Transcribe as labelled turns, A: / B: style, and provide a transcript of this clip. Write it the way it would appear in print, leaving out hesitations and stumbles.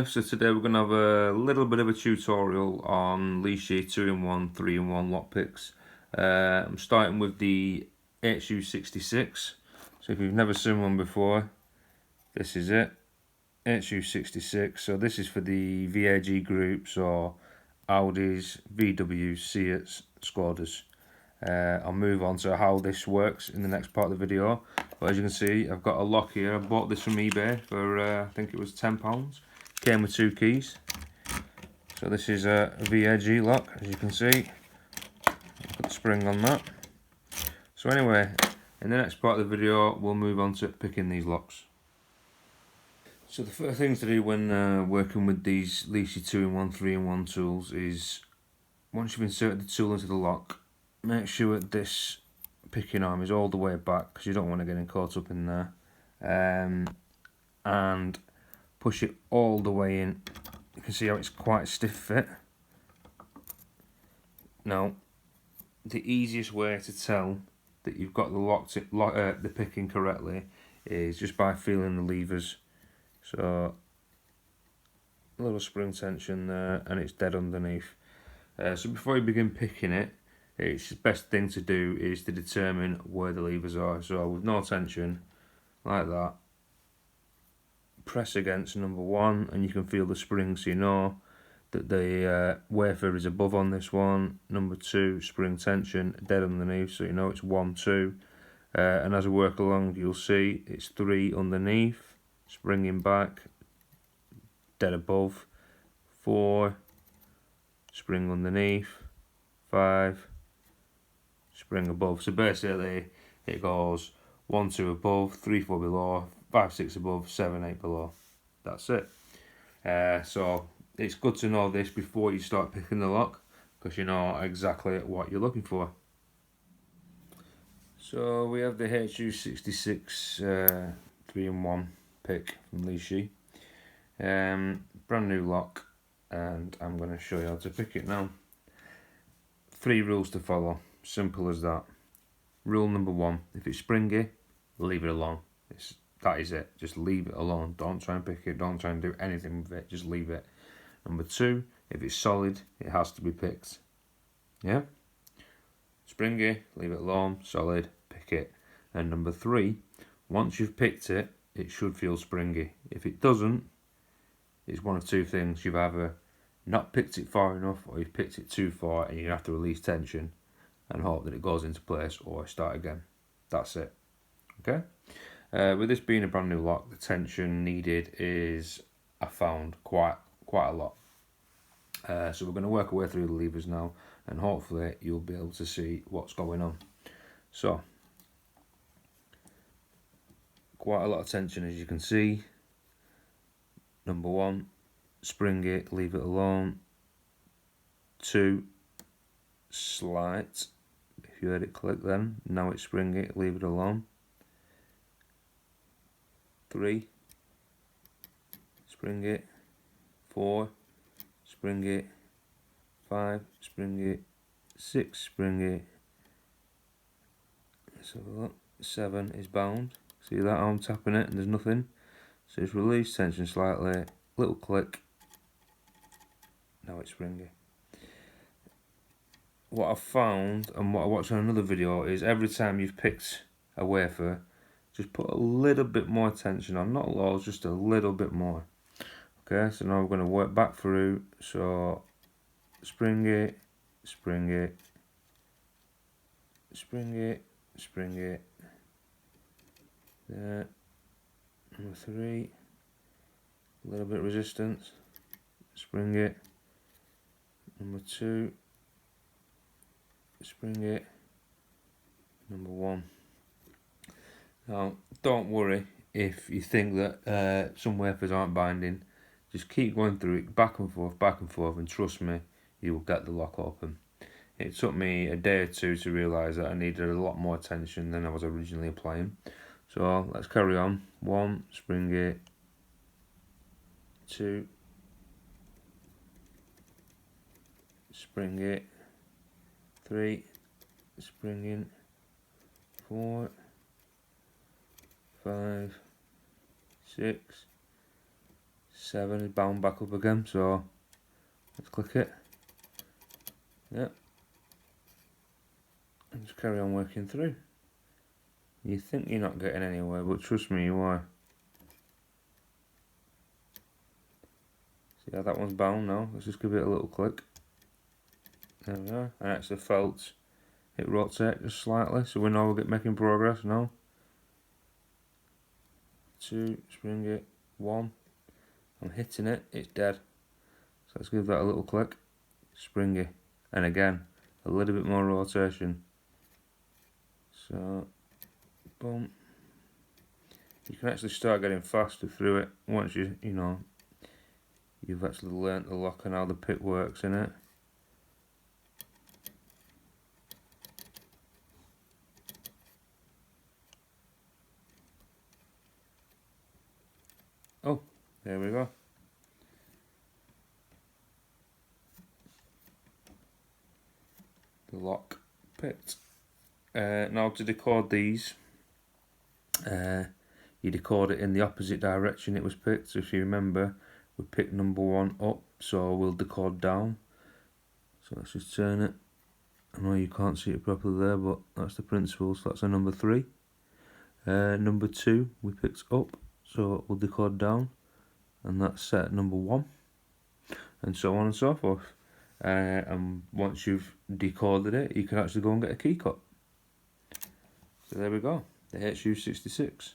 A: So today we're going to have a little bit of a tutorial on Lishi 2-in-1, 3-in-1 lockpicks. I'm starting with the HU66. So if you've never seen one before, this is it. HU66. So this is for the VAG groups or Audis, VWs, Seats, Skodas. I'll move on to how this works in the next part of the video. But as you can see, I've got a lock here. I bought this from eBay for I think it was £10. Came with 2 keys. So this is a VAG lock, as you can see. Put the spring on that. So anyway, in the next part of the video, we'll move on to picking these locks. So the first thing to do when working with these Lishi 2-in-1, 3-in-1 tools is, once you've inserted the tool into the lock, make sure that this picking arm is all the way back, because you don't want to get caught up in there, and push it all the way in. You can see how it's quite a stiff fit. Now, the easiest way to tell that you've got the picking correctly is just by feeling the levers. So a little spring tension there, and it's dead underneath. So before you begin picking it, it's the best thing to do is to determine where the levers are. So with no tension, like that, press against number 1 and you can feel the spring, so you know that the wafer is above on this one. Number 2, spring tension, dead underneath, so you know it's 1, 2. And as we work along, you'll see it's 3 underneath, springing back, dead above. 4, spring underneath. 5, spring above. So basically it goes 1, 2 above, 3, 4 below, 5, 6 above, 7, 8 below. That's it. So it's good to know this before you start picking the lock, because you know exactly what you're looking for. So we have the HU66 3-in-1 pick from Lishi. Brand new lock, and I'm going to show you how to pick it now. 3 rules to follow, simple as that. Rule number 1, if it's springy, leave it alone. That is it, just leave it alone. Don't try and pick it, don't try and do anything with it, just leave it. Number 2, if it's solid, it has to be picked. Yeah? Springy, leave it alone. Solid, pick it. And number 3, once you've picked it, it should feel springy. If it doesn't, it's one of 2 things. You've either not picked it far enough, or you've picked it too far and you have to release tension and hope that it goes into place, or start again. That's it. Okay? With this being a brand new lock, the tension needed is, I found, quite a lot. So we're going to work our way through the levers now, and hopefully you'll be able to see what's going on. So, quite a lot of tension, as you can see. Number 1, spring it, leave it alone. 2, slight. If you heard it click then, now it's spring it, leave it alone. 3, spring it. 4, spring it. 5, spring it. 6, spring it. Let's have a look. 7 is bound. See that? I'm tapping it and there's nothing. So it's released tension slightly. Little click. Now it's springy. What I've found, and what I watched on another video, is every time you've picked a wafer, just put a little bit more tension on. Not loads, just a little bit more. Okay, so now we're going to work back through. So spring it, spring it, spring it, spring it. There. Number 3, a little bit of resistance, spring it. Number 2, spring it. Number 1. Now, don't worry if you think that some wafers aren't binding. Just keep going through it, back and forth, and trust me, you will get the lock open. It took me a day or 2 to realise that I needed a lot more tension than I was originally applying. So let's carry on. 1, spring it. 2, spring it. 3, springing. 4, 5, 6, 7 is bound back up again, so let's click it. Yep. And just carry on working through. You think you're not getting anywhere, but trust me, you are. See how that one's bound now? Let's just give it a little click. There we are. And actually felt it rotate just slightly, so we know we're making progress now. 2, spring it, 1. I'm hitting it, it's dead. So let's give that a little click. Springy. And again, a little bit more rotation. So, boom. You can actually start getting faster through it once you've actually learnt the lock and how the pick works in it. Oh, there we go. The lock picked. Now to decode these, you decode it in the opposite direction it was picked. So if you remember, we picked number 1 up, so we'll decode down. So let's just turn it. I know you can't see it properly there, but that's the principle. So that's a number 3. Number 2 we picked up, so we'll decode down, and that's set number 1, and so on and so forth. And once you've decoded it, you can actually go and get a key cut. So there we go, the HU66.